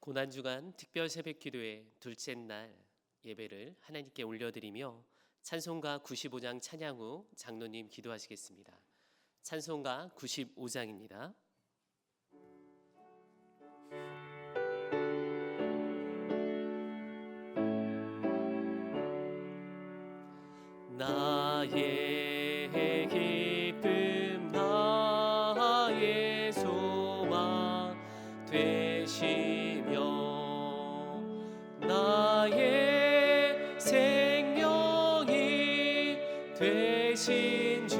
고난주간 특별 새벽기도의 둘째 날 예배를 하나님께 올려드리며 찬송가 95장 찬양 후 장로님 기도하시겠습니다. 찬송가 95장입니다. 나의 기쁨 나의 소망 되시며 나의 생명이 되신 주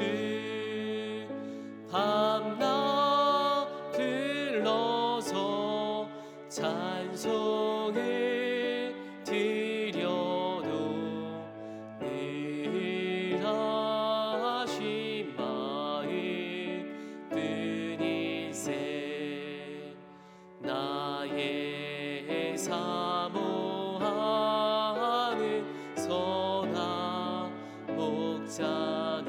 밤낮 불러서 찬송을 드려도 늘 하신 마음 뿐일세. 나의 사모하는 선한 목자는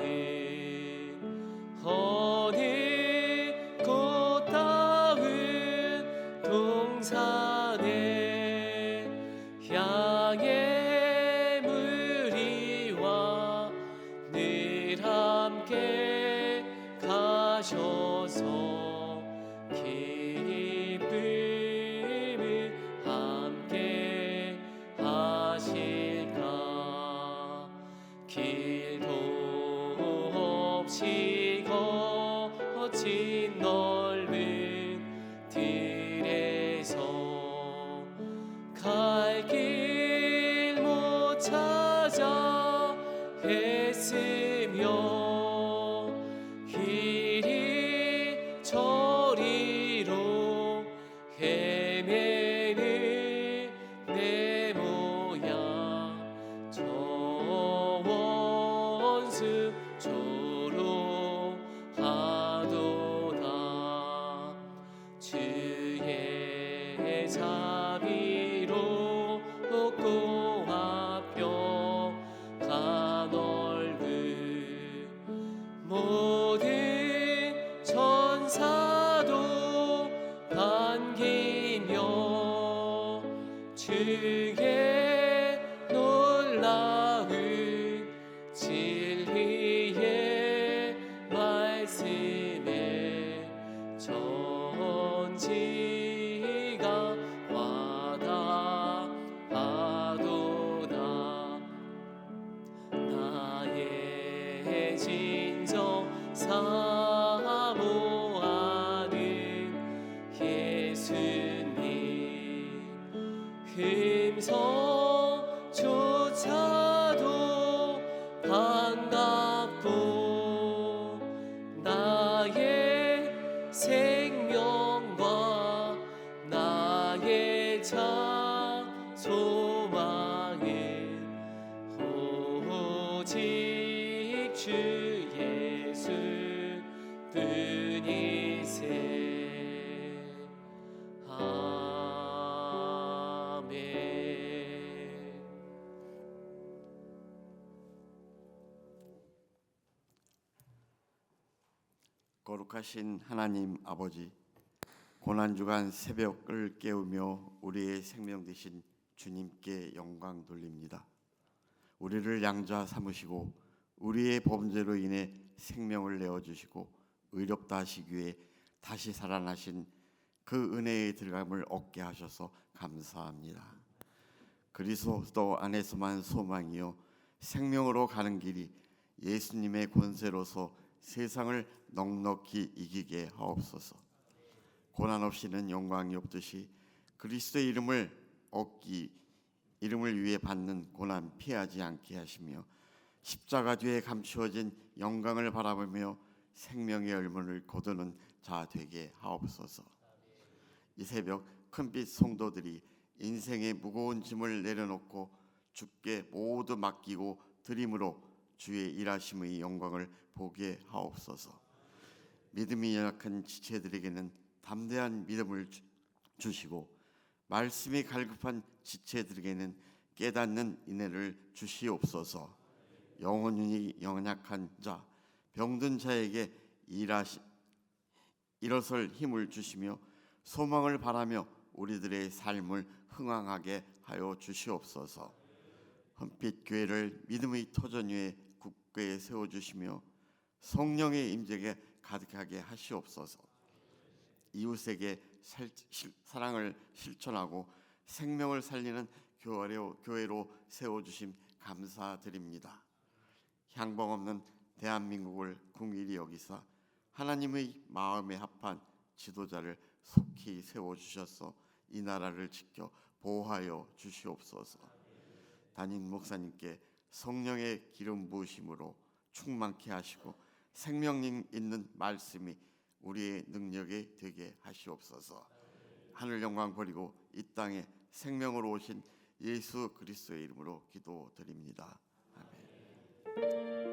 어느 꽃다운 동산에 향의 무리와 늘 함께 가셔서 기쁨을 함께 하실까. 길도 없이 거친 넓은 들에서 갈 길 못 찾아 애쓰며 이리 저리로 헤매는 내 모양 저 원수 조롱하도다. 주의 자비로 공합병 가넓은 모든 천사도 반기며 주의 놀라운 진리의 말씀에 전지가 와닿아도다. 나의 진정 사모하는 예수님 음성조차도 반갑고 나의 생명과 나의 참 소망은 오직 주 예수 뿐이세. 아멘. 거룩하신 하나님 아버지, 고난주간 새벽을 깨우며 우리의 생명 되신 주님께 영광 돌립니다. 우리를 양자 삼으시고 우리의 범죄로 인해 생명을 내어주시고 의롭다 하시기 위해 다시 살아나신 그 은혜의 들감을 얻게 하셔서 감사합니다. 그리스도 안에서만 소망이요 생명으로 가는 길이 예수님의 권세로서 세상을 넉넉히 이기게 하옵소서. 고난 없이는 영광이 없듯이 그리스도의 이름을 위해 받는 고난 피하지 않게 하시며 십자가 뒤에 감추어진 영광을 바라보며 생명의 열문을 거두는 자 되게 하옵소서. 이 새벽 큰빛 성도들이 인생의 무거운 짐을 내려놓고 주께 모두 맡기고 드림으로 주의 일하심의 영광을 보게 하옵소서. 믿음이 연약한 지체들에게는 담대한 믿음을 주시고 말씀이 갈급한 지체들에게는 깨닫는 인내를 주시옵소서. 영혼이 연약한 자, 병든 자에게 일어설 힘을 주시며 소망을 바라며 우리들의 삶을 흥왕하게 하여 주시옵소서. 헌빛 교회를 믿음의 터전 위에 굳게 세워주시며 성령의 임재에 가득하게 하시옵소서. 이웃에게 사랑을 실천하고 생명을 살리는 교회로 세워주심 감사드립니다. 향방 없는 대한민국을 긍휼히 여기사 하나님의 마음에 합한 지도자를 속히 세워주셔서 이 나라를 지켜 보호하여 주시옵소서. 담임 목사님께 성령의 기름 부으심으로 충만케 하시고 생명력 있는 말씀이 우리의 능력이 되게 하시옵소서. 하늘 영광 버리고 이 땅에 생명으로 오신 예수 그리스도의 이름으로 기도드립니다. 아멘.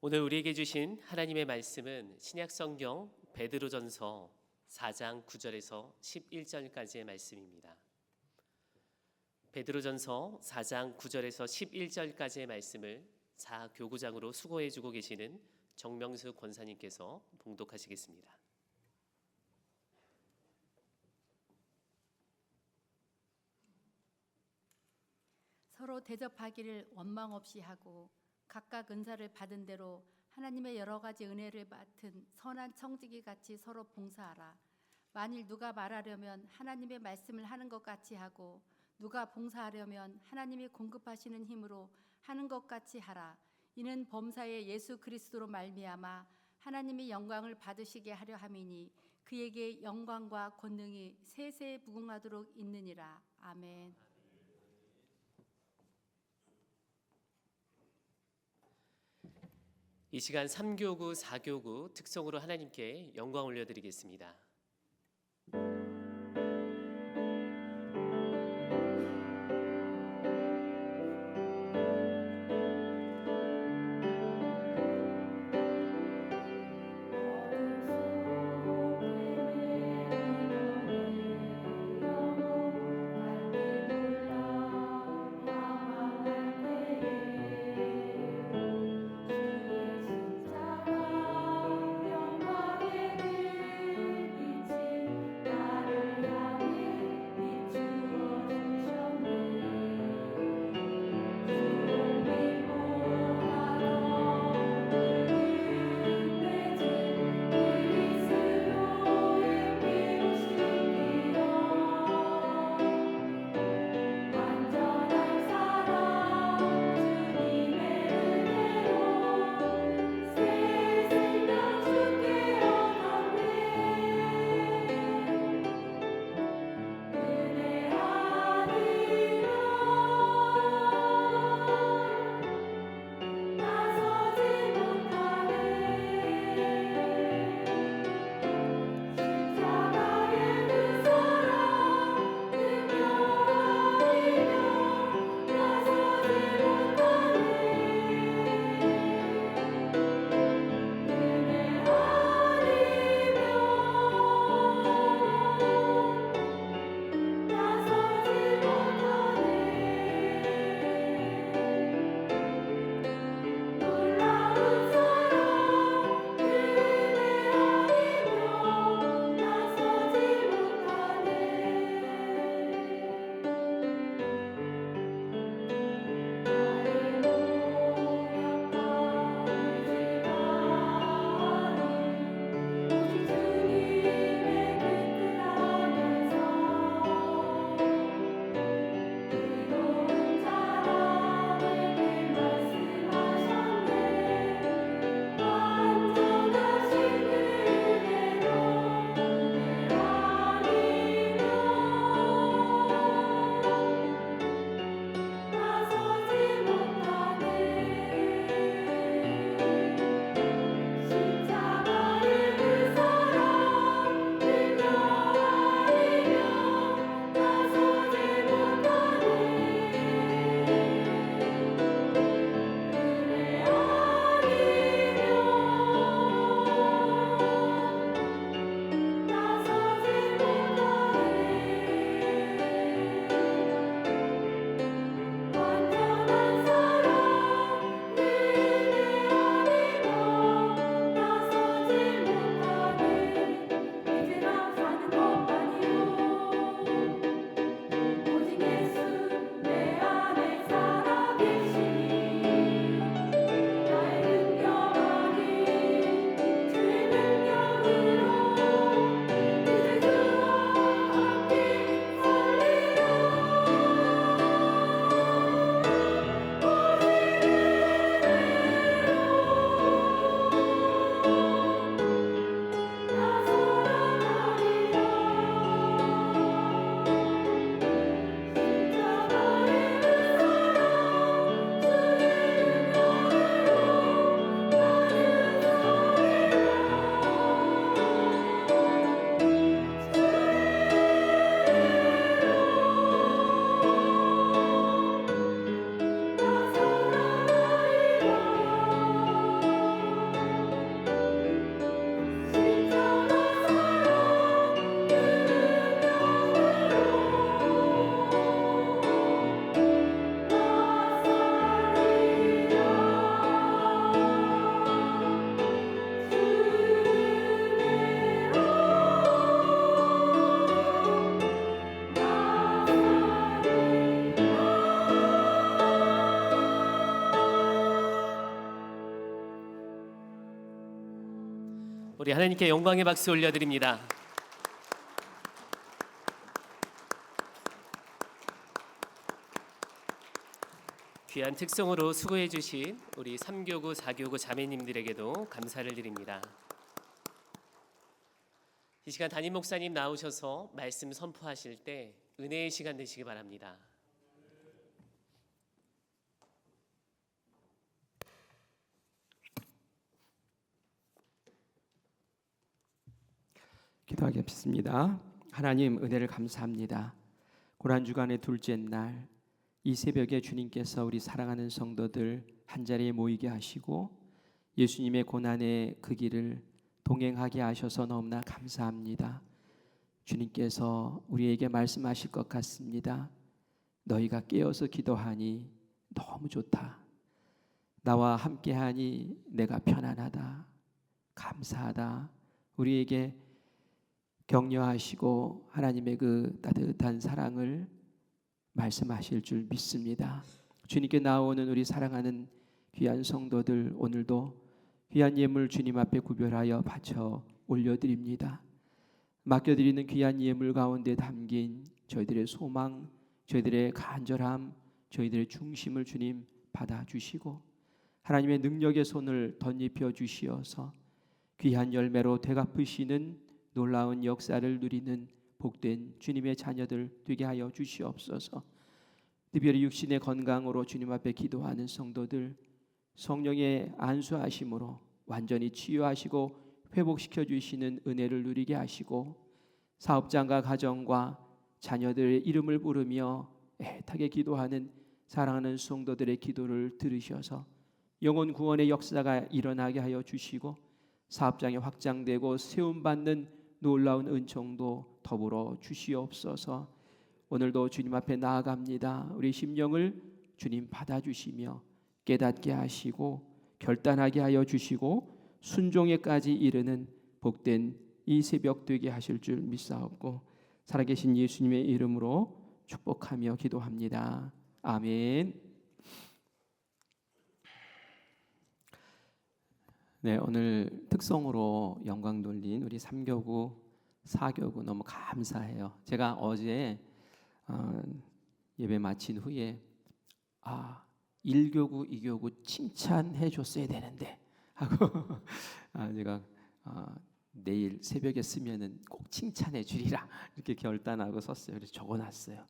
오늘 우리에게 주신 하나님의 말씀은 신약성경 베드로전서 4장 9절에서 11절까지의 말씀입니다. 베드로전서 4장 9절에서 11절까지의 말씀을 교구장으로 수고해주고 계시는 정명수 권사님께서 봉독하시겠습니다. 서로 대접하기를 원망 없이 하고 각각 은사를 받은 대로 하나님의 여러 가지 은혜를 맡은 선한 청지기 같이 서로 봉사하라. 만일 누가 말하려면 하나님의 말씀을 하는 것 같이 하고 누가 봉사하려면 하나님이 공급하시는 힘으로 하는 것 같이 하라. 이는 범사의 예수 그리스도로 말미암아 하나님이 영광을 받으시게 하려 함이니 그에게 영광과 권능이 세세 무궁하도록 있느니라. 아멘. 이 시간 3교구, 4교구 특성으로 하나님께 영광 올려드리겠습니다. 우리 하나님께 영광의 박수 올려드립니다. 귀한 특성으로 수고해 주신 우리 3교구, 4교구 자매님들에게도 감사를 드립니다. 이 시간 담임 목사님 나오셔서 말씀 선포하실 때 은혜의 시간 되시기 바랍니다. 기도하겠습니다. 하나님, 은혜를 감사합니다. 고난주간의 둘째 날, 이 새벽에 주님께서 우리 사랑하는 성도들 한자리에 모이게 하시고 예수님의 고난의 그 길을 동행하게 하셔서 너무나 감사합니다. 주님께서 우리에게 말씀하실 것 같습니다. 너희가 깨어서 기도하니 너무 좋다. 나와 함께하니 내가 편안하다. 감사하다. 우리에게 격려하시고 하나님의 그 따뜻한 사랑을 말씀하실 줄 믿습니다. 주님께 나오는 우리 사랑하는 귀한 성도들, 오늘도 귀한 예물 주님 앞에 구별하여 바쳐 올려드립니다. 맡겨드리는 귀한 예물 가운데 담긴 저희들의 소망, 저희들의 간절함, 저희들의 중심을 주님 받아주시고 하나님의 능력의 손을 덧입혀 주시어서 귀한 열매로 되갚으시는 놀라운 역사를 누리는 복된 주님의 자녀들 되게 하여 주시옵소서. 특별히 육신의 건강으로 주님 앞에 기도하는 성도들 성령의 안수하심으로 완전히 치유하시고 회복시켜 주시는 은혜를 누리게 하시고 사업장과 가정과 자녀들의 이름을 부르며 애타게 기도하는 사랑하는 성도들의 기도를 들으셔서 영혼 구원의 역사가 일어나게 하여 주시고 사업장이 확장되고 세움받는 놀라운 은총도 더불어 주시옵소서. 오늘도 주님 앞에 나아갑니다. 우리 심령을 주님 받아주시며 깨닫게 하시고 결단하게 하여 주시고 순종에까지 이르는 복된 이 새벽 되게 하실 줄 믿사옵고 살아계신 예수님의 이름으로 축복하며 기도합니다. 아멘. 네, 오늘 특성으로 영광 돌린 우리 3교구, 4교구 너무 감사해요. 제가 어제 예배 마친 후에 1교구, 2교구 칭찬해 줬어야 되는데 하고 제가 내일 새벽에 쓰면은 꼭 칭찬해 주리라 이렇게 결단하고 썼어요. 그래서 적어놨어요.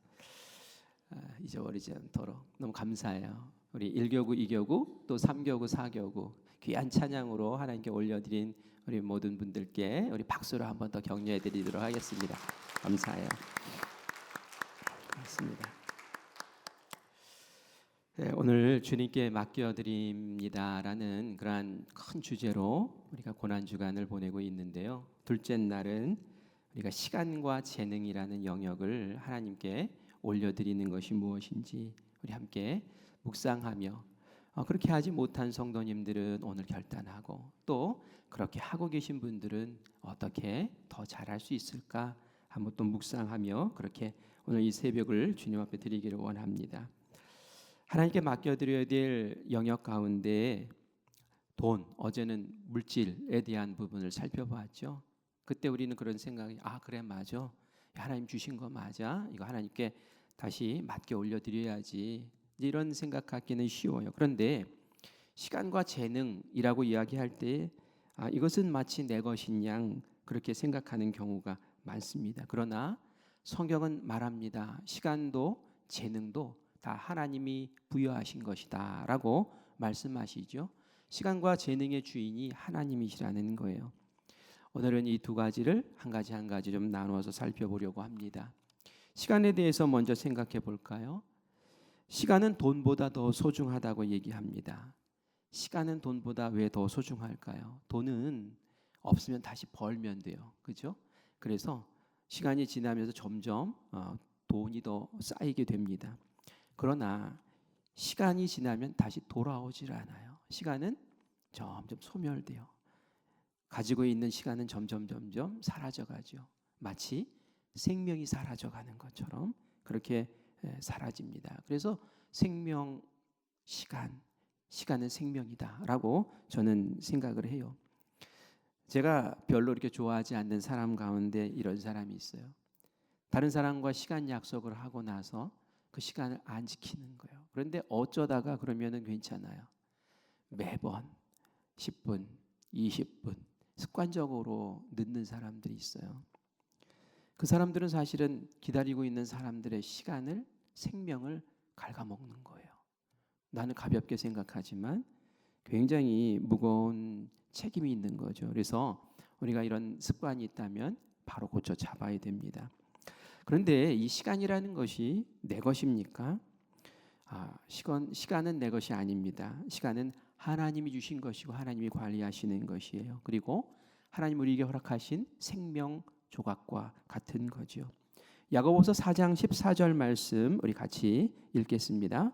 잊어버리지 않도록 너무 감사해요. 우리 1교구, 2교구 또 3교구, 4교구 귀한 찬양으로 하나님께 올려드린 우리 모든 분들께 우리 박수로 한 번 더 격려해 드리도록 하겠습니다. 감사해요. 맞습니다. 네, 오늘 주님께 맡겨드립니다라는 그러한 큰 주제로 우리가 고난주간을 보내고 있는데요. 둘째 날은 우리가 시간과 재능이라는 영역을 하나님께 올려드리는 것이 무엇인지 우리 함께 묵상하며 그렇게 하지 못한 성도님들은 오늘 결단하고 또 그렇게 하고 계신 분들은 어떻게 더 잘할 수 있을까 한번 또 묵상하며 그렇게 오늘 이 새벽을 주님 앞에 드리기를 원합니다. 하나님께 맡겨드려야 될 영역 가운데 돈, 어제는 물질에 대한 부분을 살펴보았죠. 그때 우리는 그런 생각이 그래 맞아. 하나님 주신 거 맞아. 이거 하나님께 다시 맡겨 올려드려야지. 이런 생각하기는 쉬워요. 그런데 시간과 재능이라고 이야기할 때 이것은 마치 내 것인 양 그렇게 생각하는 경우가 많습니다. 그러나 성경은 말합니다. 시간도 재능도 다 하나님이 부여하신 것이다 라고 말씀하시죠. 시간과 재능의 주인이 하나님이시라는 거예요. 오늘은 이 두 가지를 한 가지 좀 나누어서 살펴보려고 합니다. 시간에 대해서 먼저 생각해 볼까요? 시간은 돈보다 더 소중하다고 얘기합니다. 시간은 돈보다 왜 더 소중할까요? 돈은 없으면 다시 벌면 돼요. 그죠? 그래서 시간이 지나면서 점점 돈이 더 쌓이게 됩니다. 그러나 시간이 지나면 다시 돌아오질 않아요. 시간은 점점 소멸돼요. 가지고 있는 시간은 점점 사라져가죠. 마치 생명이 사라져가는 것처럼 그렇게 사라집니다. 그래서 생명, 시간은 생명이다라고 저는 생각을 해요. 제가 별로 이렇게 좋아하지 않는 사람 가운데 이런 사람이 있어요. 다른 사람과 시간 약속을 하고 나서 그 시간을 안 지키는 거예요. 그런데 어쩌다가 그러면은 괜찮아요. 매번 10분, 20분 습관적으로 늦는 사람들이 있어요. 그 사람들은 사실은 기다리고 있는 사람들의 시간을, 생명을 갉아먹는 거예요. 나는 가볍게 생각하지만 굉장히 무거운 책임이 있는 거죠. 그래서 우리가 이런 습관이 있다면 바로 고쳐 잡아야 됩니다. 그런데 이 시간이라는 것이 내 것입니까? 시간은 내 것이 아닙니다. 시간은 하나님이 주신 것이고 하나님이 관리하시는 것이에요. 그리고 하나님 우리에게 허락하신 생명 조각과 같은 거죠. 야고보서 4장 14절 말씀 우리 같이 읽겠습니다.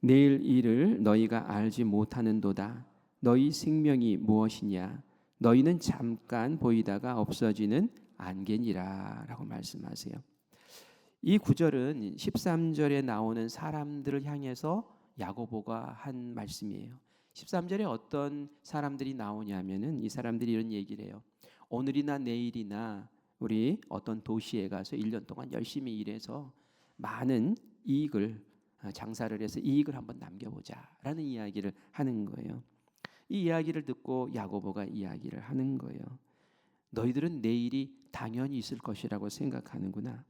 내일 일을 너희가 알지 못하는도다. 너희 생명이 무엇이냐? 너희는 잠깐 보이다가 없어지는 안개니라 라고 말씀하세요. 이 구절은 13절에 나오는 사람들을 향해서 야고보가 한 말씀이에요. 13절에 어떤 사람들이 나오냐면은 이 사람들이 이런 얘기를 해요. 오늘이나 내일이나 우리 어떤 도시에 가서 1년 동안 열심히 일해서 많은 이익을 장사를 해서 이익을 한번 남겨보자라는 이야기를 하는 거예요. 이 이야기를 듣고 야고보가 이야기를 하는 거예요. 너희들은 내일이 당연히 있을 것이라고 생각하는구나.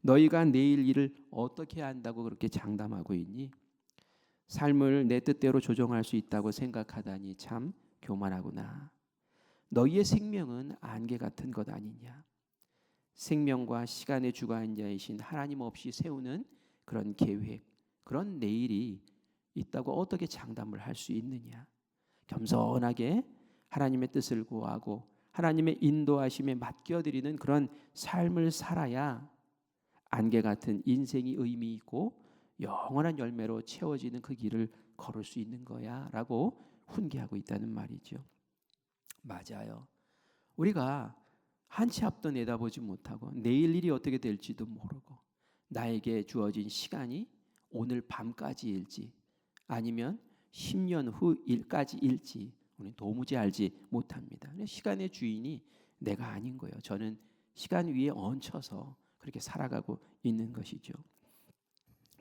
너희가 내일 일을 어떻게 한다고 그렇게 장담하고 있니? 삶을 내 뜻대로 조정할 수 있다고 생각하다니 참 교만하구나. 너희의 생명은 안개 같은 것 아니냐? 생명과 시간의 주관자이신 하나님 없이 세우는 그런 계획, 그런 내일이 있다고 어떻게 장담을 할 수 있느냐? 겸손하게 하나님의 뜻을 구하고 하나님의 인도하심에 맡겨드리는 그런 삶을 살아야 안개 같은 인생이 의미 있고 영원한 열매로 채워지는 그 길을 걸을 수 있는 거야 라고 훈계하고 있다는 말이죠. 맞아요. 우리가 한 치 앞도 내다보지 못하고 내일 일이 어떻게 될지도 모르고 나에게 주어진 시간이 오늘 밤까지일지 아니면 10년 후 일까지일지 우리는 도무지 알지 못합니다. 시간의 주인이 내가 아닌 거예요. 저는 시간 위에 얹혀서 그렇게 살아가고 있는 것이죠.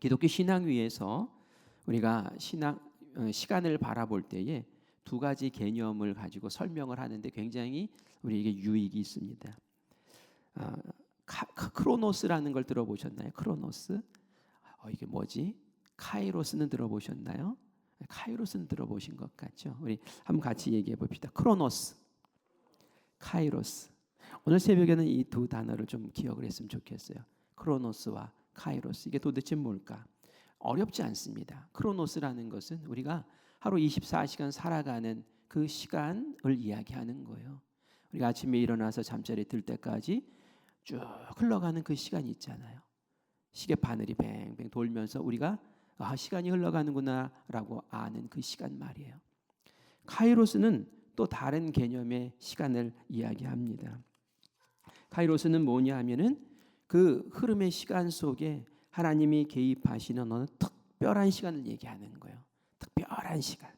기독교 신앙 위에서 우리가 시간을 바라볼 때에 두 가지 개념을 가지고 설명을 하는데 굉장히 우리에게 유익이 있습니다. 크로노스라는 걸 들어보셨나요? 크로노스? 이게 뭐지? 카이로스는 들어보셨나요? 카이로스는 들어보신 것 같죠? 우리 한번 같이 얘기해 봅시다. 크로노스, 카이로스. 오늘 새벽에는 이 두 단어를 좀 기억을 했으면 좋겠어요. 크로노스와 카이로스. 이게 도대체 뭘까? 어렵지 않습니다. 크로노스라는 것은 우리가 하루 24시간 살아가는 그 시간을 이야기하는 거예요. 우리가 아침에 일어나서 잠자리에 들 때까지 쭉 흘러가는 그 시간이 있잖아요. 시계 바늘이 뱅뱅 돌면서 우리가 시간이 흘러가는구나라고 아는 그 시간 말이에요. 카이로스는 또 다른 개념의 시간을 이야기합니다. 카이로스는 뭐냐 하면은 그 흐름의 시간 속에 하나님이 개입하시는 어느 특별한 시간을 얘기하는 거예요. 특별한 시간.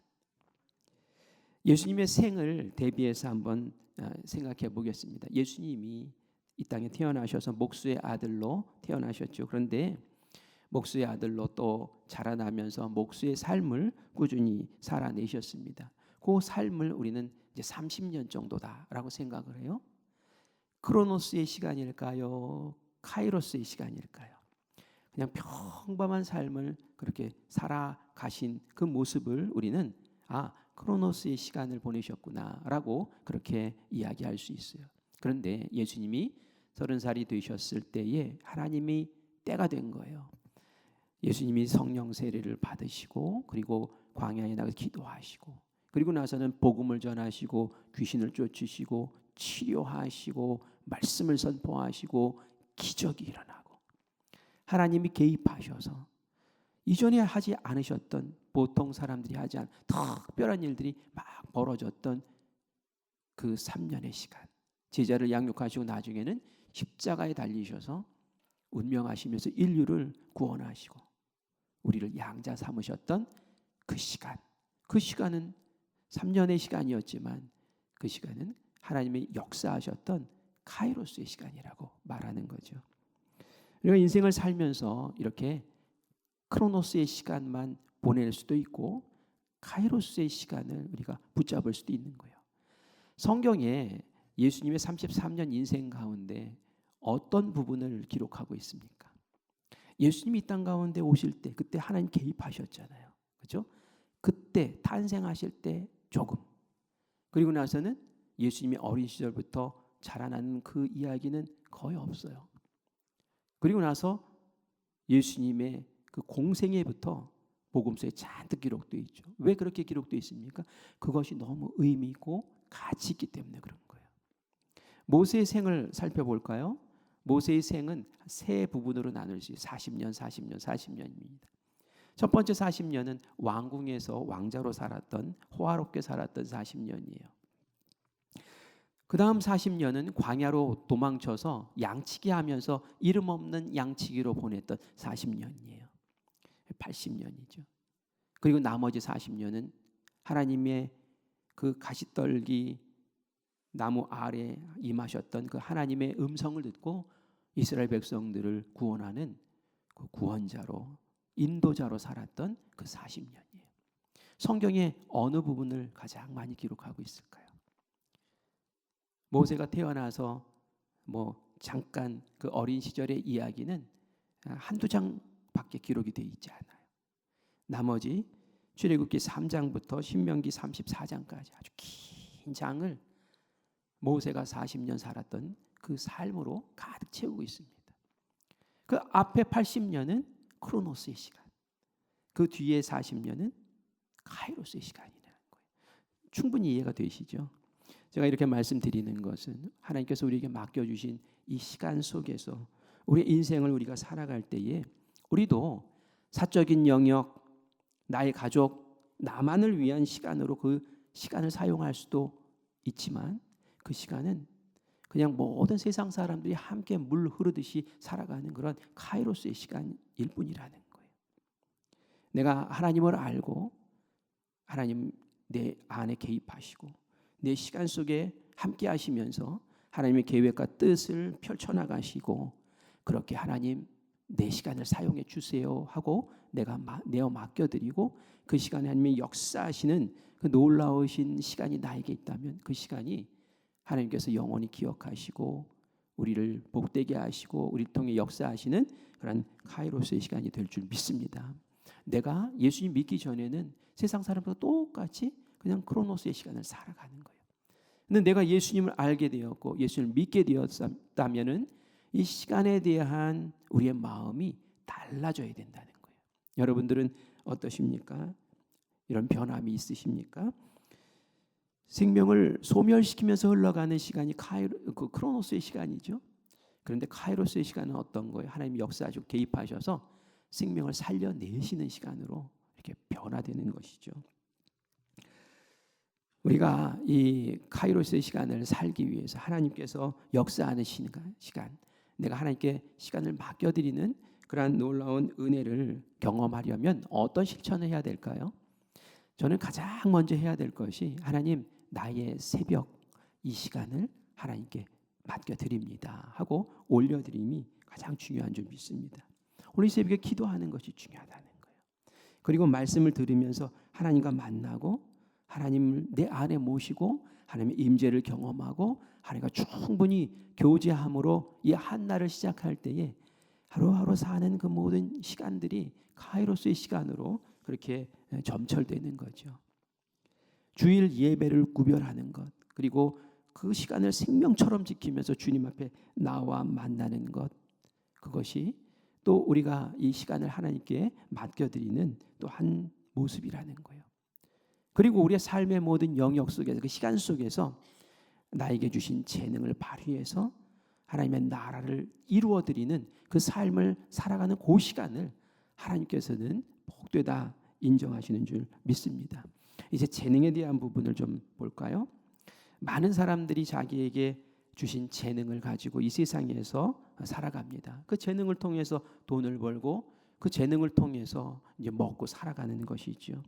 예수님의 생을 대비해서 한번 생각해 보겠습니다. 예수님이 이 땅에 태어나셔서 목수의 아들로 태어나셨죠. 그런데 목수의 아들로 또 자라나면서 목수의 삶을 꾸준히 살아내셨습니다. 그 삶을 우리는 이제 30년 정도다라고 생각을 해요. 크로노스의 시간일까요? 카이로스의 시간일까요? 그냥 평범한 삶을 그렇게 살아가신 그 모습을 우리는 크로노스의 시간을 보내셨구나라고 그렇게 이야기할 수 있어요. 그런데 예수님이 30살이 되셨을 때에 하나님이 때가 된 거예요. 예수님이 성령 세례를 받으시고 그리고 광야에 나가서 기도하시고 그리고 나서는 복음을 전하시고 귀신을 쫓으시고 치료하시고 말씀을 선포하시고 기적이 일어나고 하나님이 개입하셔서 이전에 하지 않으셨던 보통 사람들이 하지 않은 특별한 일들이 막 벌어졌던 그 3년의 시간 제자를 양육하시고 나중에는 십자가에 달리셔서 운명하시면서 인류를 구원하시고 우리를 양자 삼으셨던 그 시간 그 시간은 3년의 시간이었지만 그 시간은 하나님의 역사하셨던 카이로스의 시간이라고 말하는 거죠. 우리가 인생을 살면서 이렇게 크로노스의 시간만 보낼 수도 있고 카이로스의 시간을 우리가 붙잡을 수도 있는 거예요. 성경에 예수님의 33년 인생 가운데 어떤 부분을 기록하고 있습니까? 예수님이 이 땅 가운데 오실 때 그때 하나님 개입하셨잖아요. 그렇죠? 그때 탄생하실 때 조금, 그리고 나서는 예수님이 어린 시절부터 자라나는 그 이야기는 거의 없어요. 그리고 나서 예수님의 그 공생애부터 복음서에 잔뜩 기록되어 있죠. 왜 그렇게 기록되어 있습니까? 그것이 너무 의미 있고 가치 있기 때문에 그런 거예요. 모세의 생을 살펴볼까요? 모세의 생은 세 부분으로 나눌 수 있어요. 40년, 40년, 40년입니다. 첫 번째 40년은 왕궁에서 왕자로 살았던, 호화롭게 살았던 40년이에요. 그 다음 40년은 광야로 도망쳐서 양치기 하면서 이름 없는 양치기로 보냈던 40년이에요. 80년이죠. 그리고 나머지 40년은 하나님의 그 가시떨기 나무 아래 임하셨던 그 하나님의 음성을 듣고 이스라엘 백성들을 구원하는 그 구원자로, 인도자로 살았던 그 40년이에요. 성경의 어느 부분을 가장 많이 기록하고 있을까요? 모세가 태어나서 잠깐 그 어린 시절의 이야기는 한두 장밖에 기록이 되어 있지 않아요. 나머지 출애굽기 3장부터 신명기 34장까지 아주 긴 장을 모세가 40년 살았던 그 삶으로 가득 채우고 있습니다. 그 앞에 80년은 크로노스의 시간, 그 뒤에 40년은 카이로스의 시간이라는 거예요. 충분히 이해가 되시죠? 제가 이렇게 말씀드리는 것은 하나님께서 우리에게 맡겨주신 이 시간 속에서 우리의 인생을 우리가 살아갈 때에 우리도 사적인 영역, 나의 가족, 나만을 위한 시간으로 그 시간을 사용할 수도 있지만 그 시간은 그냥 모든 세상 사람들이 함께 물 흐르듯이 살아가는 그런 카이로스의 시간일 뿐이라는 거예요. 내가 하나님을 알고 하나님 내 안에 개입하시고 내 시간 속에 함께 하시면서 하나님의 계획과 뜻을 펼쳐나가시고 그렇게 하나님 내 시간을 사용해 주세요 하고 내가 내어 맡겨드리고 그 시간에 하나님의 역사하시는 그 놀라우신 시간이 나에게 있다면 그 시간이 하나님께서 영원히 기억하시고 우리를 복되게 하시고 우리를 통해 역사하시는 그런 카이로스의 시간이 될 줄 믿습니다. 내가 예수님 믿기 전에는 세상 사람들과 똑같이 그냥 크로노스의 시간을 살아가는 거예요. 근데 내가 예수님을 알게 되었고 예수님을 믿게 되었다면은 이 시간에 대한 우리의 마음이 달라져야 된다는 거예요. 여러분들은 어떠십니까? 이런 변함이 있으십니까? 생명을 소멸시키면서 흘러가는 시간이 크로노스의 시간이죠. 그런데 카이로스의 시간은 어떤 거예요? 하나님이 역사하시고 개입하셔서 생명을 살려내시는 시간으로 이렇게 변화되는 것이죠. 우리가 이 카이로스의 시간을 살기 위해서 하나님께서 역사하는 시간, 내가 하나님께 시간을 맡겨드리는 그러한 놀라운 은혜를 경험하려면 어떤 실천을 해야 될까요? 저는 가장 먼저 해야 될 것이 하나님 나의 새벽 이 시간을 하나님께 맡겨드립니다 하고 올려드림이 가장 중요한 줄 믿습니다. 오늘 새벽에 기도하는 것이 중요하다는 거예요. 그리고 말씀을 들으면서 하나님과 만나고 하나님을 내 안에 모시고 하나님의 임재를 경험하고 하나님과 충분히 교제함으로 이 한날을 시작할 때에 하루하루 사는 그 모든 시간들이 카이로스의 시간으로 그렇게 점철되는 거죠. 주일 예배를 구별하는 것, 그리고 그 시간을 생명처럼 지키면서 주님 앞에 나와 만나는 것, 그것이 또 우리가 이 시간을 하나님께 맡겨드리는 또 한 모습이라는 거예요. 그리고 우리의 삶의 모든 영역 속에서 그 시간 속에서 나에게 주신 재능을 발휘해서 하나님의 나라를 이루어드리는 그 삶을 살아가는 그 시간을 하나님께서는 복되다 인정하시는 줄 믿습니다. 이제 재능에 대한 부분을 좀 볼까요? 많은 사람들이 자기에게 주신 재능을 가지고 이 세상에서 살아갑니다. 그 재능을 통해서 돈을 벌고 그 재능을 통해서 이제 먹고 살아가는 것이죠.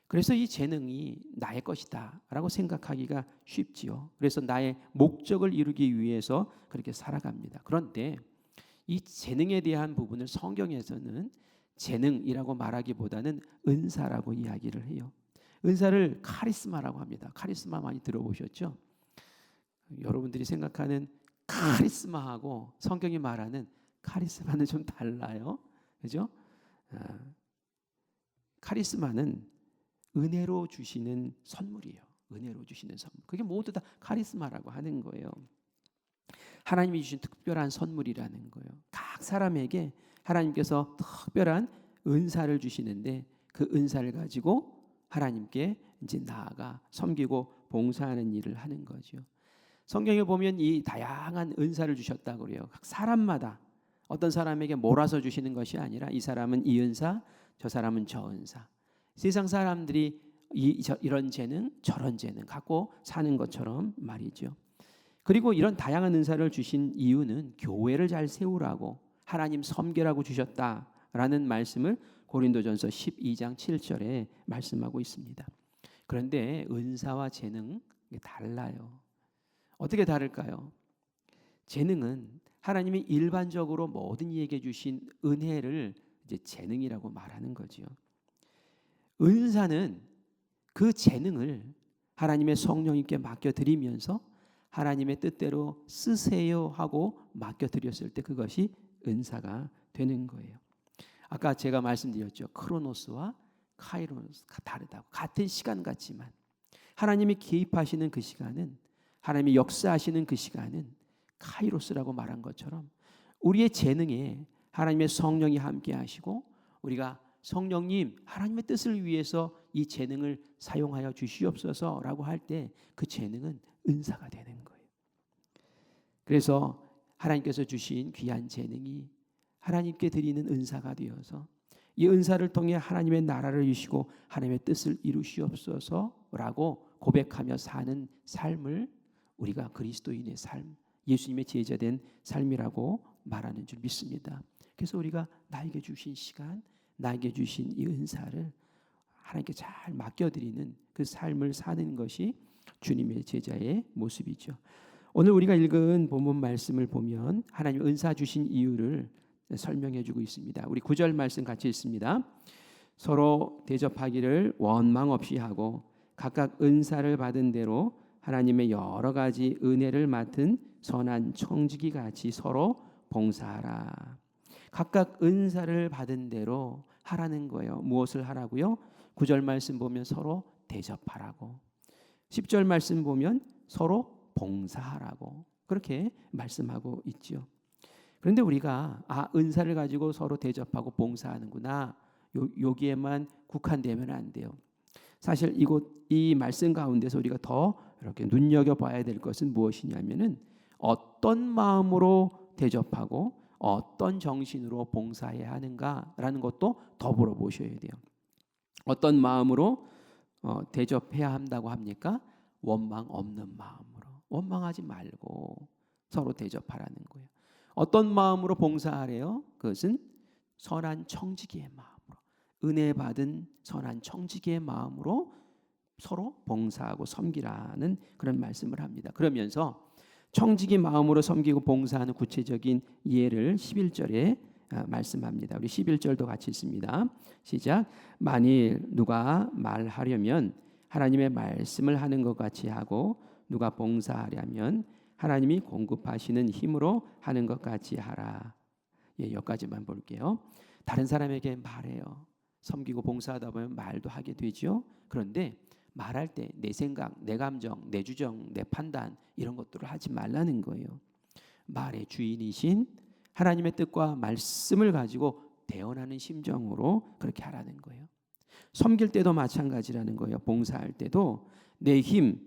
그래서 이 재능이 나의 것이다라고 생각하기가 쉽지요. 그래서 나의 목적을 이루기 위해서 그렇게 살아갑니다. 그런데 이 재능에 대한 부분을 성경에서는 재능이라고 말하기보다는 은사라고 이야기를 해요. 은사를 카리스마라고 합니다. 카리스마 많이 들어보셨죠? 여러분들이 생각하는 카리스마하고 성경이 말하는 카리스마는 좀 달라요. 그죠? 카리스마는 은혜로 주시는 선물이에요. 은혜로 주시는 선물. 그게 모두 다 카리스마라고 하는 거예요. 하나님이 주신 특별한 선물이라는 거예요. 각 사람에게 하나님께서 특별한 은사를 주시는데 그 은사를 가지고 하나님께 이제 나아가 섬기고 봉사하는 일을 하는 거죠. 성경에 보면 이 다양한 은사를 주셨다고 그래요. 각 사람마다 어떤 사람에게 몰아서 주시는 것이 아니라 이 사람은 이 은사, 저 사람은 저 은사. 세상 사람들이 이런 재능, 저런 재능 갖고 사는 것처럼 말이죠. 그리고 이런 다양한 은사를 주신 이유는 교회를 잘 세우라고 하나님 섬기라고 주셨다라는 말씀을 고린도전서 12장 7절에 말씀하고 있습니다. 그런데 은사와 재능 달라요. 어떻게 다를까요? 재능은 하나님이 일반적으로 모든 이에게 주신 은혜를 이제 재능이라고 말하는 거지요. 은사는 그 재능을 하나님의 성령님께 맡겨드리면서 하나님의 뜻대로 쓰세요 하고 맡겨드렸을 때 그것이 은사가 되는 거예요. 아까 제가 말씀드렸죠. 크로노스와 카이로스가 다르다고. 같은 시간 같지만 하나님이 개입하시는 그 시간은, 하나님이 역사하시는 그 시간은 카이로스라고 말한 것처럼 우리의 재능에 하나님의 성령이 함께 하시고 우리가 성령님 하나님의 뜻을 위해서 이 재능을 사용하여 주시옵소서라고 할 때 그 재능은 은사가 되는 거예요. 그래서 하나님께서 주신 귀한 재능이 하나님께 드리는 은사가 되어서 이 은사를 통해 하나님의 나라를 이루시고 하나님의 뜻을 이루시옵소서라고 고백하며 사는 삶을 우리가 그리스도인의 삶, 예수님의 제자된 삶이라고 말하는 줄 믿습니다. 그래서 우리가 나에게 주신 시간, 나에게 주신 이 은사를 하나님께 잘 맡겨드리는 그 삶을 사는 것이 주님의 제자의 모습이죠. 오늘 우리가 읽은 본문 말씀을 보면 하나님 은사 주신 이유를 설명해 주고 있습니다. 우리 9절 말씀 같이 읽습니다. 서로 대접하기를 원망 없이 하고 각각 은사를 받은 대로 하나님의 여러 가지 은혜를 맡은 선한 청지기 같이 서로 봉사하라. 각각 은사를 받은 대로 하라는 거예요. 무엇을 하라고요? 9절 말씀 보면 서로 대접하라고, 10절 말씀 보면 서로 봉사하라고 그렇게 말씀하고 있죠. 그런데 우리가 은사를 가지고 서로 대접하고 봉사하는구나, 여기에만 국한되면 안 돼요. 사실 이 말씀 가운데서 우리가 더 이렇게 눈여겨봐야 될 것은 무엇이냐면은 어떤 마음으로 대접하고 어떤 정신으로 봉사해야 하는가라는 것도 더불어 보셔야 돼요. 어떤 마음으로 대접해야 한다고 합니까? 원망 없는 마음으로, 원망하지 말고 서로 대접하라는 거예요. 어떤 마음으로 봉사하래요? 그것은 선한 청지기의 마음으로, 은혜 받은 선한 청지기의 마음으로 서로 봉사하고 섬기라는 그런 말씀을 합니다. 그러면서 청지기 마음으로 섬기고 봉사하는 구체적인 예를 11절에 말씀합니다. 우리 11절도 같이 있습니다. 시작. 만일 누가 말하려면 하나님의 말씀을 하는 것 같이 하고 누가 봉사하려면 하나님이 공급하시는 힘으로 하는 것 같이 하라. 여기까지만 볼게요. 다른 사람에게 말해요. 섬기고 봉사하다 보면 말도 하게 되죠. 그런데 말할 때 내 생각, 내 감정, 내 주장, 내 판단 이런 것들을 하지 말라는 거예요. 말의 주인이신 하나님의 뜻과 말씀을 가지고 대언하는 심정으로 그렇게 하라는 거예요. 섬길 때도 마찬가지라는 거예요. 봉사할 때도 내 힘,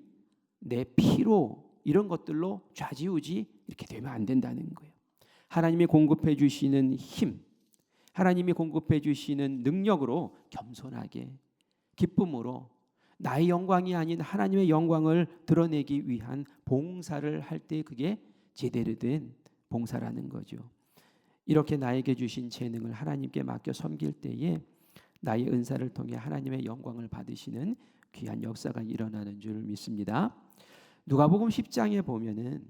내 피로 이런 것들로 좌지우지 이렇게 되면 안 된다는 거예요. 하나님이 공급해 주시는 힘, 하나님이 공급해 주시는 능력으로 겸손하게 기쁨으로 나의 영광이 아닌 하나님의 영광을 드러내기 위한 봉사를 할 때 그게 제대로 된 봉사라는 거죠. 이렇게 나에게 주신 재능을 하나님께 맡겨 섬길 때에 나의 은사를 통해 하나님의 영광을 받으시는 귀한 역사가 일어나는 줄 믿습니다. 누가복음 10장에 보면은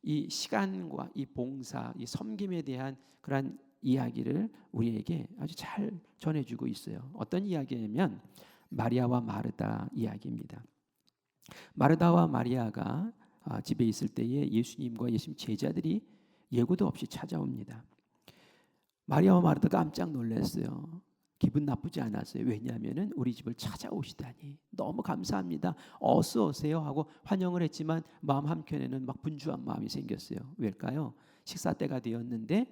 이 시간과 이 봉사, 이 섬김에 대한 그러한 이야기를 우리에게 아주 잘 전해주고 있어요. 어떤 이야기냐면 마리아와 마르다 이야기입니다. 마르다와 마리아가 집에 있을 때에 예수님과 예수님 제자들이 예고도 없이 찾아옵니다. 마리아와 마르다가 깜짝 놀랐어요. 기분 나쁘지 않았어요. 왜냐하면 우리 집을 찾아오시다니 너무 감사합니다. 어서 오세요 하고 환영을 했지만 마음 한켠에는 막 분주한 마음이 생겼어요. 왜일까요? 식사 때가 되었는데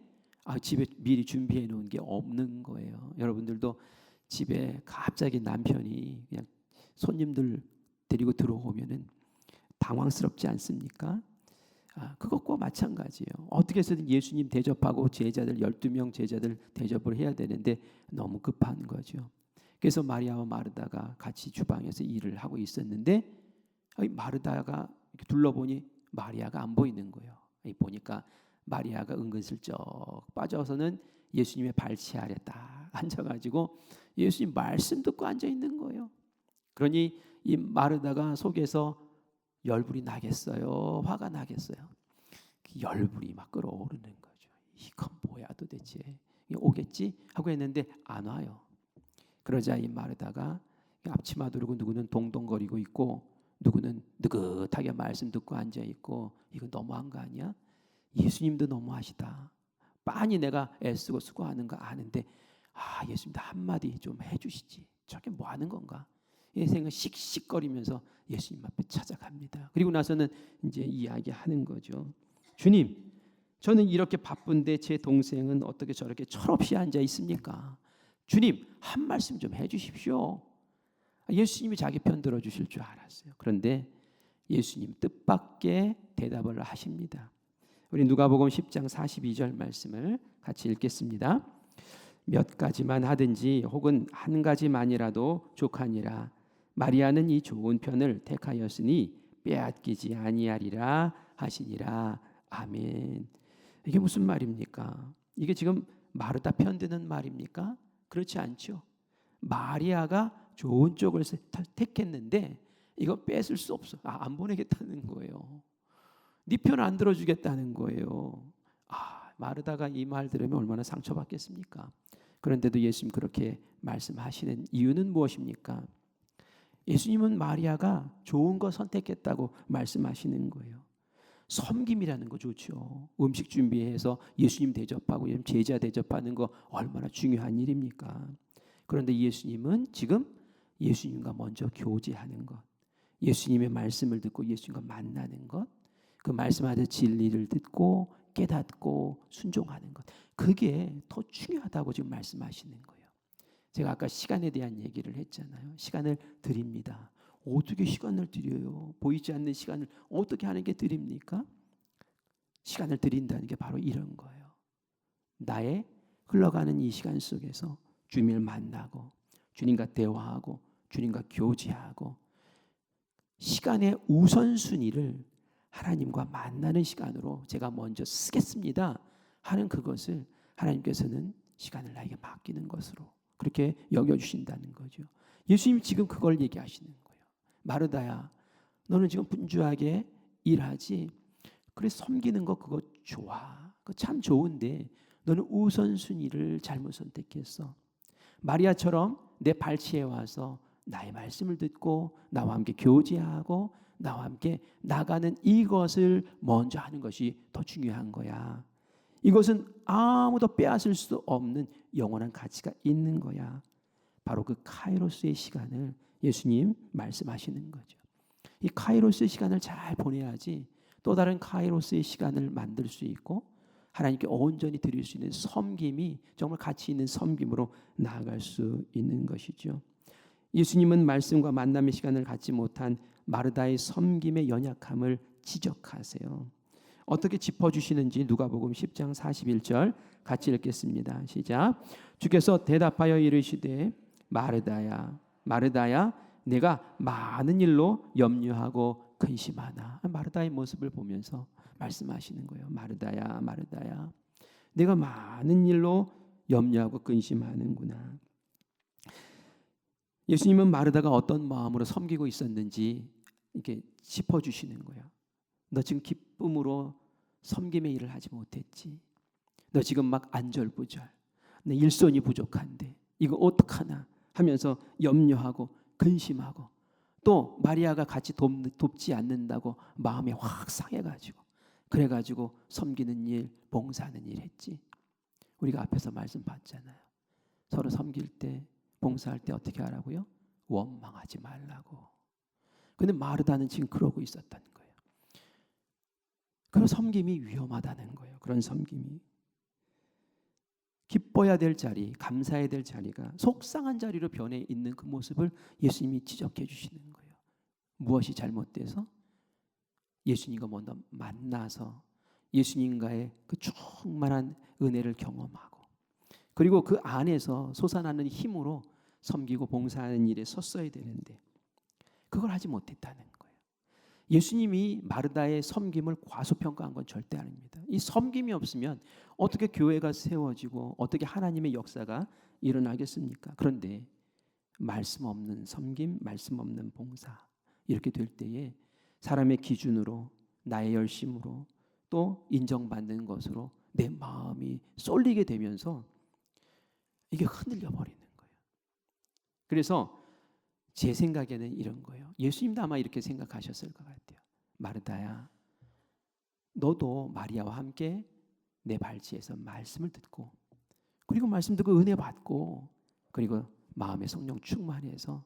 집에 미리 준비해 놓은 게 없는 거예요. 여러분들도 집에 갑자기 남편이 그냥 손님들 데리고 들어오면은 당황스럽지 않습니까? 그것과 마찬가지예요. 어떻게 해서든 예수님 대접하고 제자들 12명 제자들 대접을 해야 되는데 너무 급한 거죠. 그래서 마리아와 마르다가 같이 주방에서 일을 하고 있었는데 마르다가 둘러보니 마리아가 안 보이는 거예요. 보니까 마리아가 은근슬쩍 빠져서는 예수님의 발치 아래 딱 앉아가지고 예수님 말씀 듣고 앉아 있는 거예요. 그러니 이 마르다가 속에서 열불이 나겠어요? 화가 나겠어요? 열불이 막 끓어오르는 거죠. 이건 뭐야 도대체? 오겠지? 하고 했는데 안 와요. 그러자 이 마르다가 앞치마 두르고 누구는 동동거리고 있고 누구는 느긋하게 말씀 듣고 앉아 있고 이거 너무한 거 아니야? 예수님도 너무하시다. 빤히 내가 애쓰고 수고하는 거 아는데 예수님도 한마디 좀 해주시지. 저게 뭐 하는 건가? 이 생각 씩씩거리면서 예수님 앞에 찾아갑니다. 그리고 나서는 이제 이야기하는 거죠. 주님, 저는 이렇게 바쁜데 제 동생은 어떻게 저렇게 철없이 앉아 있습니까? 주님, 한 말씀 좀 해주십시오. 예수님이 자기 편 들어주실 줄 알았어요. 그런데 예수님 뜻밖의 대답을 하십니다. 우리 누가복음 10장 42절 말씀을 같이 읽겠습니다. 몇 가지만 하든지 혹은 한 가지만이라도 족하니라. 마리아는 이 좋은 편을 택하였으니 빼앗기지 아니하리라 하시니라. 아멘. 이게 무슨 말입니까? 이게 지금 마르다 편드는 말입니까? 그렇지 않죠. 마리아가 좋은 쪽을 택했는데 이거 뺏을 수 없어. 안 보내겠다는 거예요. 네 편 안 들어주겠다는 거예요. 마르다가 이 말 들으면 얼마나 상처받겠습니까? 그런데도 예수님 그렇게 말씀하시는 이유는 무엇입니까? 예수님은 마리아가 좋은 거 선택했다고 말씀하시는 거예요. 섬김이라는 거 좋죠. 음식 준비해서 예수님 대접하고 제자 대접하는 거 얼마나 중요한 일입니까? 그런데 예수님은 지금 예수님과 먼저 교제하는 것, 예수님의 말씀을 듣고 예수님과 만나는 것, 그 말씀하듯 진리를 듣고 깨닫고 순종하는 것, 그게 더 중요하다고 지금 말씀하시는 거예요. 제가 아까 시간에 대한 얘기를 했잖아요. 시간을 드립니다. 어떻게 시간을 드려요? 보이지 않는 시간을 어떻게 하는 게 드립니까? 시간을 드린다는 게 바로 이런 거예요. 나의 흘러가는 이 시간 속에서 주님을 만나고 주님과 대화하고 주님과 교제하고 시간의 우선순위를 하나님과 만나는 시간으로 제가 먼저 쓰겠습니다 하는 그것을 하나님께서는 시간을 나에게 맡기는 것으로 그렇게 여겨주신다는 거죠. 예수님이 지금 그걸 얘기하시는 거예요. 마르다야, 너는 지금 분주하게 일하지. 그래, 섬기는 거 그거 좋아. 그거 참 좋은데 너는 우선순위를 잘못 선택했어. 마리아처럼 내 발치에 와서 나의 말씀을 듣고 나와 함께 교제하고 나와 함께 나가는 이것을 먼저 하는 것이 더 중요한 거야. 이것은 아무도 빼앗을 수 없는 영원한 가치가 있는 거야. 바로 그 카이로스의 시간을 예수님 말씀하시는 거죠. 이 카이로스의 시간을 잘 보내야지 또 다른 카이로스의 시간을 만들 수 있고 하나님께 온전히 드릴 수 있는 섬김이 정말 가치 있는 섬김으로 나아갈 수 있는 것이죠. 예수님은 말씀과 만남의 시간을 갖지 못한 마르다의 섬김의 연약함을 지적하세요. 어떻게 짚어주시는지 누가복음 10장 41절 같이 읽겠습니다. 시작. 주께서 대답하여 이르시되 마르다야 마르다야 내가 많은 일로 염려하고 근심하나. 마르다의 모습을 보면서 말씀하시는 거예요. 마르다야 마르다야 내가 많은 일로 염려하고 근심하는구나. 예수님은 마르다가 어떤 마음으로 섬기고 있었는지 이렇게 짚어주시는 거예요. 너 지금 기쁨으로 섬김의 일을 하지 못했지. 너 지금 막 안절부절, 내 일손이 부족한데 이거 어떡하나 하면서 염려하고 근심하고, 또 마리아가 같이 돕지 않는다고 마음이 확 상해가지고, 그래가지고 섬기는 일, 봉사하는 일 했지. 우리가 앞에서 말씀 봤잖아요. 서로 섬길 때, 봉사할 때 어떻게 하라고요? 원망하지 말라고. 근데 마르다는 지금 그러고 있었다는 거예요. 그런 섬김이 위험하다는 거예요. 그런 섬김이. 기뻐야 될 자리, 감사해야 될 자리가 속상한 자리로 변해 있는 그 모습을 예수님이 지적해 주시는 거예요. 무엇이 잘못돼서? 예수님과 먼저 만나서 예수님과의 그 충만한 은혜를 경험하고, 그리고 그 안에서 솟아나는 힘으로 섬기고 봉사하는 일에 섰어야 되는데 그걸 하지 못했다는 거예요. 예수님이 마르다의 섬김을 과소평가한 건 절대 아닙니다. 이 섬김이 없으면 어떻게 교회가 세워지고 어떻게 하나님의 역사가 일어나겠습니까? 그런데 말씀 없는 섬김, 말씀 없는 봉사, 이렇게 될 때에 사람의 기준으로, 나의 열심으로, 또 인정받는 것으로 내 마음이 쏠리게 되면서 이게 흔들려 버리는 거예요. 그래서 제 생각에는 이런 거예요. 예수님도 아마 이렇게 생각하셨을 것 같아요. 마르다야, 너도 마리아와 함께 내 발치에서 말씀을 듣고, 그리고 말씀 듣고 은혜 받고, 그리고 마음의 성령 충만해서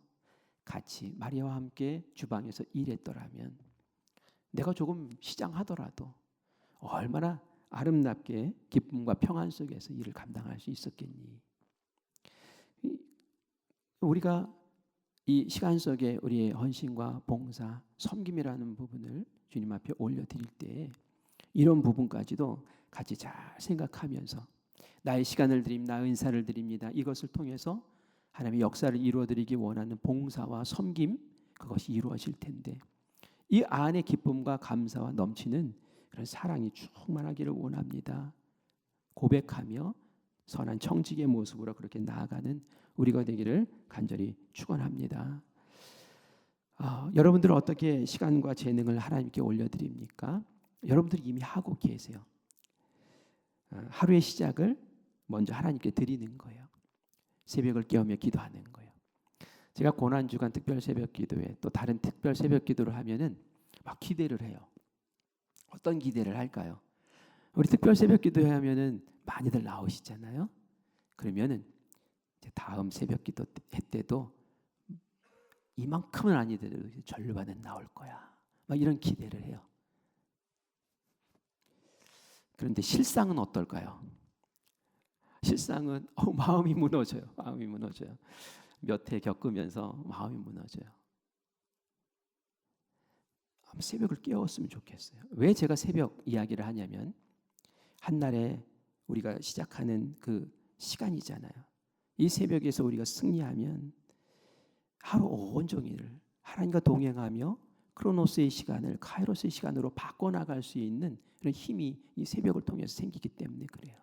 같이 마리아와 함께 주방에서 일했더라면 내가 조금 시장하더라도 얼마나 아름답게 기쁨과 평안 속에서 일을 감당할 수 있었겠니. 우리가 이 시간 속에 우리의 헌신과 봉사, 섬김이라는 부분을 주님 앞에 올려드릴 때 이런 부분까지도 같이 잘 생각하면서 나의 시간을 드립니다, 은사를 드립니다, 이것을 통해서 하나님의 역사를 이루어드리기 원하는 봉사와 섬김, 그것이 이루어질 텐데 이 안에 기쁨과 감사와 넘치는 그런 사랑이 충만하기를 원합니다. 고백하며 선한 청지기의 모습으로 그렇게 나아가는 우리가 되기를 간절히 축원합니다. 여러분들은 어떻게 시간과 재능을 하나님께 올려드립니까? 여러분들이 이미 하고 계세요. 하루의 시작을 먼저 하나님께 드리는 거예요. 새벽을 깨우며 기도하는 거예요. 제가 고난주간 특별 새벽 기도회 또 다른 특별 새벽 기도를 하면은 막 기대를 해요. 어떤 기대를 할까요? 우리 특별 새벽 기도회 하면은 많이들 나오시잖아요. 그러면은 이제 다음 새벽 기도 회 때도 이만큼은 아니더라도 절반은 나올 거야. 막 이런 기대를 해요. 그런데 실상은 어떨까요? 실상은 마음이 무너져요. 마음이 무너져요. 몇 해 겪으면서 마음이 무너져요. 새벽을 깨웠으면 좋겠어요. 왜 제가 새벽 이야기를 하냐면 한날에 우리가 시작하는 그 시간이잖아요. 이 새벽에서 우리가 승리하면 하루 온종일 하나님과 동행하며 크로노스의 시간을 카이로스의 시간으로 바꿔나갈 수 있는 그런 힘이 이 새벽을 통해서 생기기 때문에 그래요.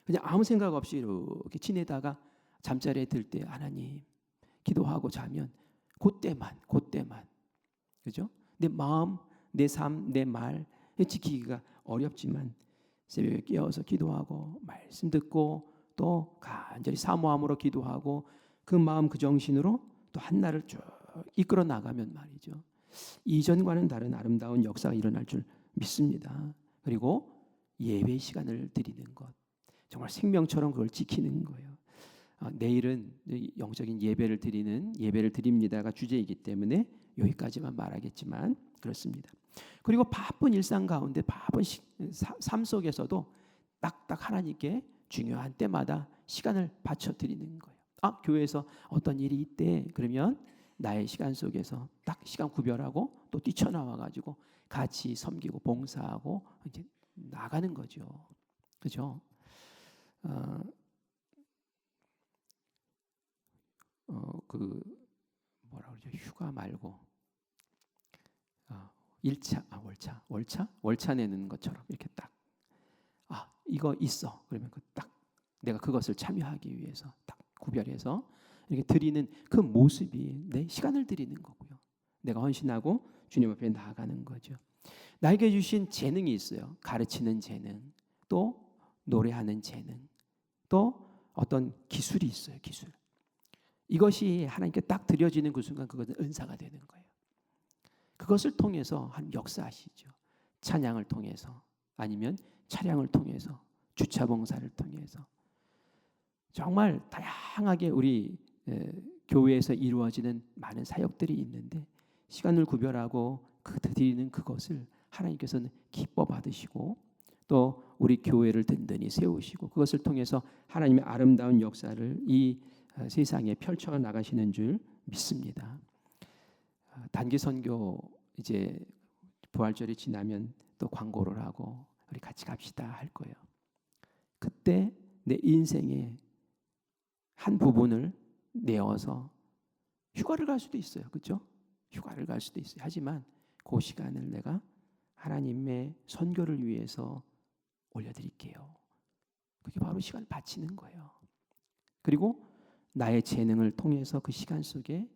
그냥 아무 생각 없이 이렇게 지내다가 잠자리에 들 때 하나님 기도하고 자면 그때만 그죠? 내 마음, 내 삶, 내 말 지키기가 어렵지만 새벽에 깨어서 기도하고 말씀 듣고 또 간절히 사모함으로 기도하고 그 마음 그 정신으로 또 한날을 쭉 이끌어 나가면 말이죠. 이전과는 다른 아름다운 역사가 일어날 줄 믿습니다. 그리고 예배 시간을 드리는 것, 정말 생명처럼 그걸 지키는 거예요. 내일은 영적인 예배를 드립니다가 주제이기 때문에 여기까지만 말하겠지만 그렇습니다. 그리고 바쁜 일상 가운데 바쁜 삶 속에서도 딱딱 하나님께 중요한 때마다 시간을 바쳐 드리는 거예요. 교회에서 어떤 일이 있대. 그러면 나의 시간 속에서 딱 시간 구별하고 또 뛰쳐나와 가지고 같이 섬기고 봉사하고 이제 나가는 거죠. 그죠? 그 뭐라 그러죠? 휴가 말고 1차, 월차 내는 것처럼 이렇게 딱 이거 있어. 그러면 딱 내가 그것을 참여하기 위해서 딱 구별해서 이렇게 드리는 그 모습이 내 시간을 드리는 거고요. 내가 헌신하고 주님 앞에 나아가는 거죠. 나에게 주신 재능이 있어요. 가르치는 재능, 또 노래하는 재능, 또 어떤 기술이 있어요. 기술. 이것이 하나님께 딱 드려지는 그 순간 그것은 은사가 되는 거예요. 그것을 통해서 하나님 역사하시죠. 찬양을 통해서 아니면 차량을 통해서 주차 봉사를 통해서 정말 다양하게 우리 교회에서 이루어지는 많은 사역들이 있는데 시간을 구별하고 드리는 그것을 하나님께서는 기뻐 받으시고 또 우리 교회를 든든히 세우시고 그것을 통해서 하나님의 아름다운 역사를 이 세상에 펼쳐 나가시는 줄 믿습니다. 단기 선교 이제 부활절이 지나면 또 광고를 하고 우리 같이 갑시다 할 거예요. 그때 내 인생의 한 부분을 내어서 휴가를 갈 수도 있어요. 그렇죠? 휴가를 갈 수도 있어요. 하지만 그 시간을 내가 하나님의 선교를 위해서 올려드릴게요. 그게 바로 시간을 바치는 거예요. 그리고 나의 재능을 통해서 그 시간 속에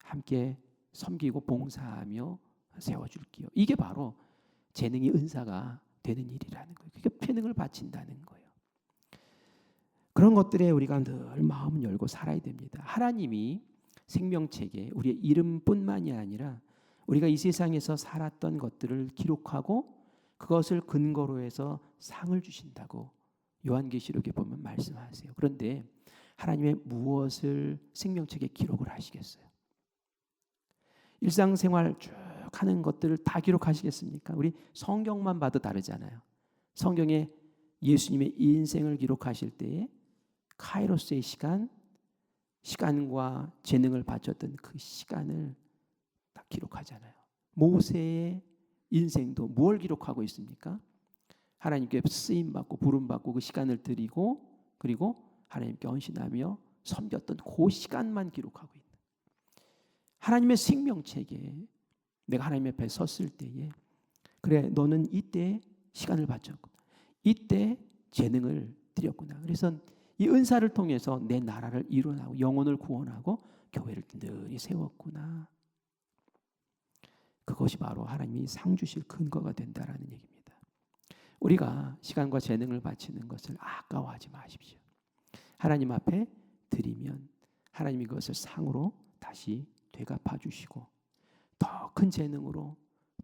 함께 섬기고 봉사하며 세워줄게요. 이게 바로 재능이 은사가 되는 일이라는 거예요. 그게 재능을 바친다는 거예요. 그런 것들에 우리가 늘 마음을 열고 살아야 됩니다. 하나님이 생명책에 우리의 이름뿐만이 아니라 우리가 이 세상에서 살았던 것들을 기록하고 그것을 근거로 해서 상을 주신다고 요한계시록에 보면 말씀하세요. 그런데 하나님의 무엇을 생명책에 기록을 하시겠어요? 일상생활 쭉 하는 것들을 다 기록하시겠습니까? 우리 성경만 봐도 다르잖아요. 성경에 예수님의 인생을 기록하실 때에 카이로스의 시간과 재능을 바쳤던 그 시간을 다 기록하잖아요. 모세의 인생도 뭘 기록하고 있습니까? 하나님께 쓰임받고 부름받고 그 시간을 드리고 그리고 하나님께 헌신하며 섬겼던 그 시간만 기록하고 있는 하나님의 생명책에 내가 하나님 앞에 섰을 때에 그래 너는 이때 시간을 바쳤구나. 이때 재능을 드렸구나. 그래서 이 은사를 통해서 내 나라를 이루어나고 영혼을 구원하고 교회를 든든히 세웠구나. 그것이 바로 하나님이 상 주실 근거가 된다라는 얘기입니다. 우리가 시간과 재능을 바치는 것을 아까워하지 마십시오. 하나님 앞에 드리면 하나님이 그것을 상으로 다시 되갚아 주시고 더 큰 재능으로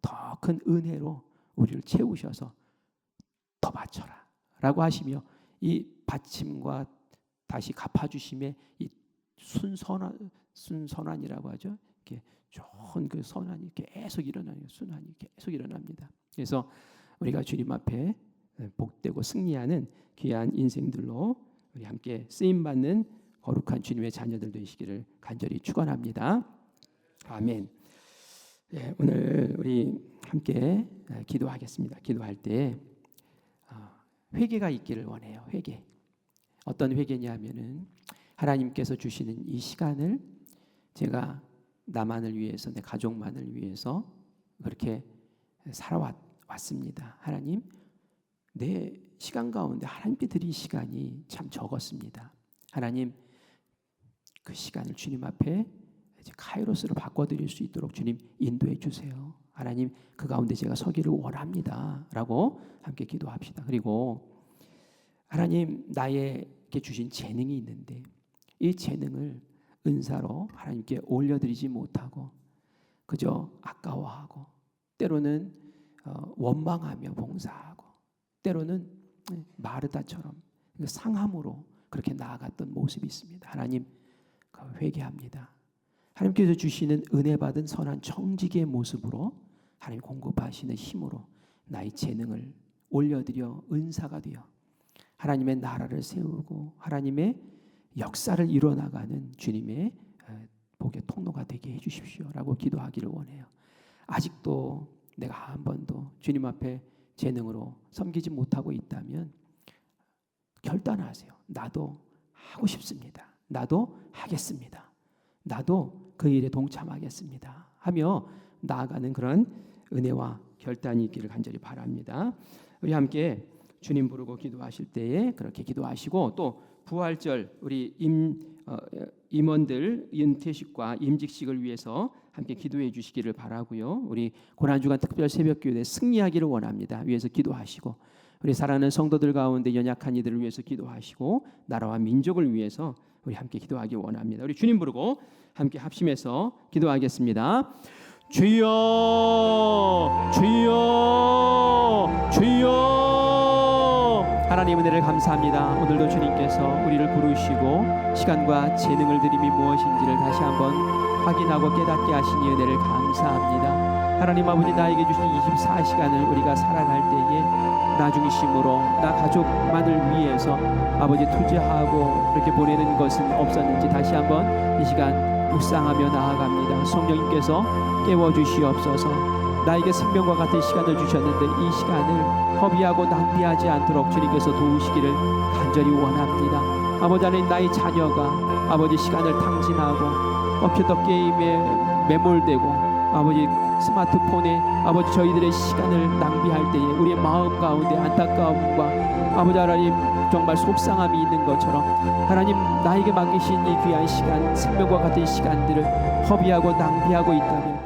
더 큰 은혜로 우리를 채우셔서 더 바쳐라 라고 하시며 이 바침과 다시 갚아주심의 이 순선한이라고 하죠. 이렇게 좋은 그 선한이 계속 일어나요. 순환이 계속 일어납니다. 그래서 우리가 주님 앞에 복되고 승리하는 귀한 인생들로 우리 함께 쓰임받는 거룩한 주님의 자녀들 되시기를 간절히 축원합니다. 아멘. 네, 오늘 우리 함께 기도하겠습니다. 기도할 때 회개가 있기를 원해요. 회개. 어떤 회개냐면은 하나님께서 주시는 이 시간을 제가 나만을 위해서 내 가족만을 위해서 그렇게 살아왔습니다. 하나님 내 시간 가운데 하나님께 드릴 시간이 참 적었습니다. 하나님 그 시간을 주님 앞에 이제 카이로스로 바꿔드릴 수 있도록 주님 인도해 주세요. 하나님 그 가운데 제가 서기를 원합니다 라고 함께 기도합시다. 그리고 하나님 나에게 주신 재능이 있는데 이 재능을 은사로 하나님께 올려드리지 못하고 그저 아까워하고 때로는 원망하며 봉사하고 때로는 마르다처럼 상함으로 그렇게 나아갔던 모습이 있습니다. 하나님 회개합니다. 하나님께서 주시는 은혜 받은 선한 청지기의 모습으로 하나님 공급하시는 힘으로 나의 재능을 올려드려 은사가 되어 하나님의 나라를 세우고 하나님의 역사를 이루어나가는 주님의 복의 통로가 되게 해주십시오라고 기도하기를 원해요. 아직도 내가 한 번도 주님 앞에 재능으로 섬기지 못하고 있다면 결단하세요. 나도 하고 싶습니다. 나도 하겠습니다. 나도 그 일에 동참하겠습니다 하며 나아가는 그런 은혜와 결단이 있기를 간절히 바랍니다. 우리 함께 주님 부르고 기도하실 때에 그렇게 기도하시고 또 부활절 우리 임원들 은퇴식과 임직식을 위해서 함께 기도해 주시기를 바라고요. 우리 고난주간 특별 새벽기도에 승리하기를 원합니다. 위해서 기도하시고 우리 사랑하는 성도들 가운데 연약한 이들을 위해서 기도하시고 나라와 민족을 위해서 우리 함께 기도하기 원합니다. 우리 주님 부르고 함께 합심해서 기도하겠습니다. 주여 주여 주여. 하나님 은혜를 감사합니다. 오늘도 주님께서 우리를 부르시고 시간과 재능을 드림이 무엇인지를 다시 한번 확인하고 깨닫게 하시니 은혜를 감사합니다. 하나님 아버지, 나에게 주신 24시간을 우리가 살아갈 때에 나 중심으로 나 가족만을 위해서 아버지 투자하고 그렇게 보내는 것은 없었는지 다시 한번 이 시간 묵상하며 나아갑니다. 성령님께서 깨워주시옵소서. 나에게 생명과 같은 시간을 주셨는데 이 시간을 허비하고 낭비하지 않도록 주님께서 도우시기를 간절히 원합니다. 아버지, 하나님 나의 자녀가 아버지 시간을 탕진하고 컴퓨터 게임에 매몰되고 아버지 스마트폰에 아버지 저희들의 시간을 낭비할 때에 우리의 마음 가운데 안타까움과 아버지 하나님 정말 속상함이 있는 것처럼 하나님 나에게 맡기신 이 귀한 시간, 생명과 같은 시간들을 허비하고 낭비하고 있다면